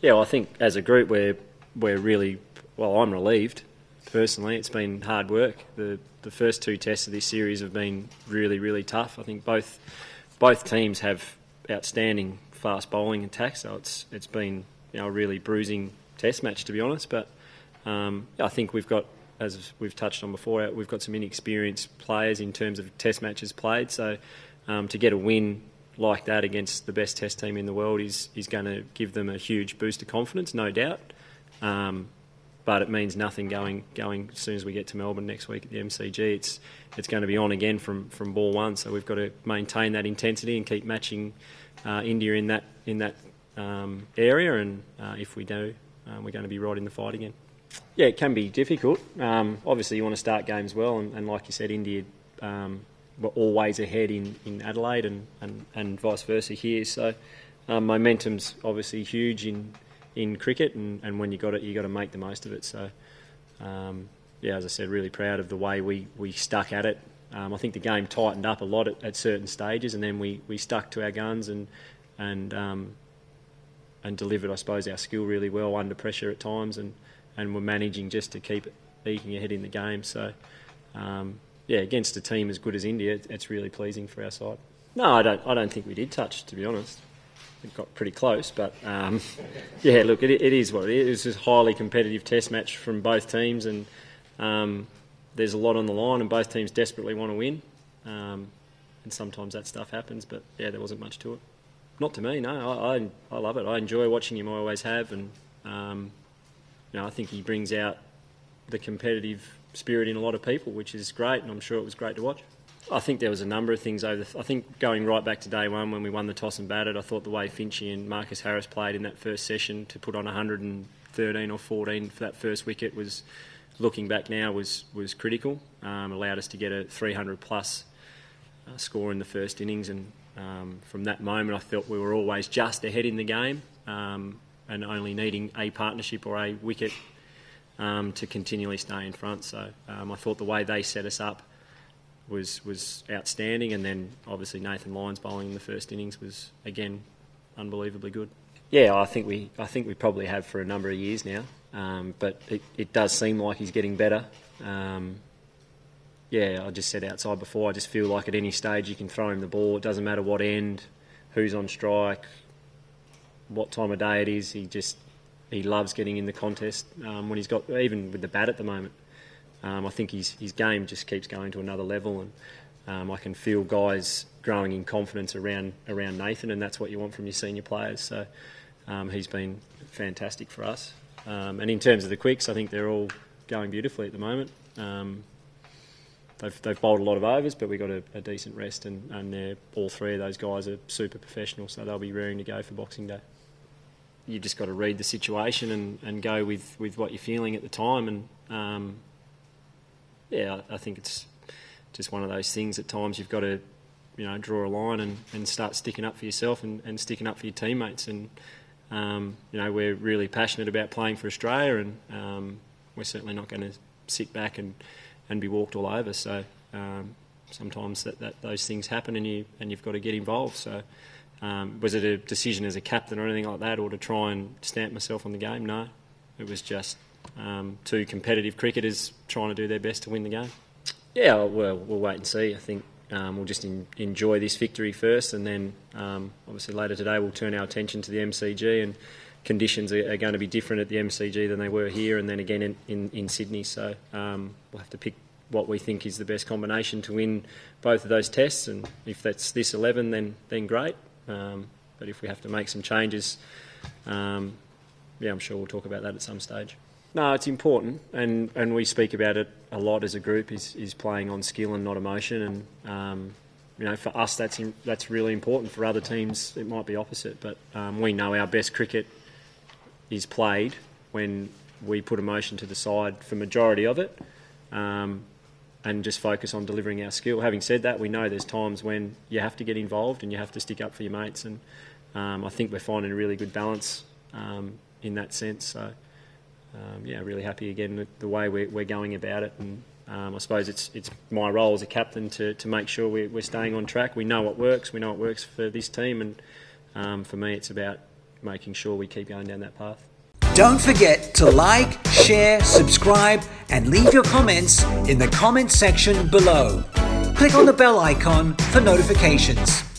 Yeah, well, I think as a group we're really well. I'm relieved personally. It's been hard work. The first two tests of this series have been really tough. I think both teams have outstanding fast bowling attacks, so it's been a really bruising test match, to be honest. But I think we've got, as we've touched on before, we've got some inexperienced players in terms of test matches played. So to get a win like that against the best test team in the world is going to give them a huge boost of confidence, no doubt. But it means nothing going as soon as we get to Melbourne next week at the MCG. It's going to be on again from ball one. So we've got to maintain that intensity and keep matching India in that area. And if we do, we're going to be right in the fight again. Yeah, it can be difficult. Obviously, you want to start games well, and like you said, India were always ahead in Adelaide and vice versa here. So momentum's obviously huge in cricket, and when you got it, you got to make the most of it. So yeah, as I said, really proud of the way we stuck at it. I think the game tightened up a lot at certain stages, and then we stuck to our guns and delivered, I suppose, our skill really well under pressure at times, and we're managing just to keep eking ahead in the game. So yeah, against a team as good as India, it's really pleasing for our side. No, I don't think we did touch, to be honest. It got pretty close, but yeah, look, it is what it is. It's a highly competitive test match from both teams, and there's a lot on the line, and both teams desperately want to win. And sometimes that stuff happens, but yeah, there wasn't much to it. Not to me, no. I love it. I enjoy watching him. I always have, and I think he brings out the competitive spirit in a lot of people, which is great, and I'm sure it was great to watch. I think there was a number of things I think going right back to day one when we won the toss and batted, I thought the way Finchie and Marcus Harris played in that first session to put on 113 or 14 for that first wicket was, looking back now, was critical. Allowed us to get a 300 plus score in the first innings, and from that moment I felt we were always just ahead in the game, and only needing a partnership or a wicket to continually stay in front. So I thought the way they set us up was outstanding, and then obviously Nathan Lyons bowling in the first innings was again unbelievably good. Yeah, I think we probably have for a number of years now, but it does seem like he's getting better. Yeah, I just said outside before, I just feel like at any stage you can throw him the ball. It doesn't matter what end, who's on strike, what time of day it is. He loves getting in the contest when he's got, even with the bat at the moment. I think his game just keeps going to another level, and I can feel guys growing in confidence around Nathan, and that's what you want from your senior players. So he's been fantastic for us. And in terms of the quicks, I think they're all going beautifully at the moment. They've bowled a lot of overs, but we got a decent rest, and all three of those guys are super professional, so they'll be raring to go for Boxing Day. You've just got to read the situation and go with what you're feeling at the time, and yeah, I think it's just one of those things. At times you've got to, draw a line and start sticking up for yourself and sticking up for your teammates. And we're really passionate about playing for Australia, and we're certainly not going to sit back and be walked all over. So sometimes that those things happen, and you've got to get involved. So was it a decision as a captain or anything like that, or to try and stamp myself on the game? No, it was just two competitive cricketers trying to do their best to win the game. Yeah, well, we'll wait and see. I think we'll just enjoy this victory first, and then obviously later today we'll turn our attention to the MCG, and conditions are going to be different at the MCG than they were here, and then again in Sydney. So we'll have to pick what we think is the best combination to win both of those tests, and if that's this 11, then great. But if we have to make some changes, yeah, I'm sure we'll talk about that at some stage. No, it's important, and we speak about it a lot as a group, is playing on skill and not emotion, and for us that's really important. For other teams it might be opposite, but we know our best cricket is played when we put emotion to the side for majority of it, and just focus on delivering our skill. Having said that, we know there's times when you have to get involved and you have to stick up for your mates, and I think we're finding a really good balance in that sense. So yeah, really happy again with the way we're going about it, and I suppose it's my role as a captain to make sure we're staying on track. We know what works. We know what works for this team, and for me it's about making sure we keep going down that path. Don't forget to like, share, subscribe, and leave your comments in the comment section below. Click on the bell icon for notifications.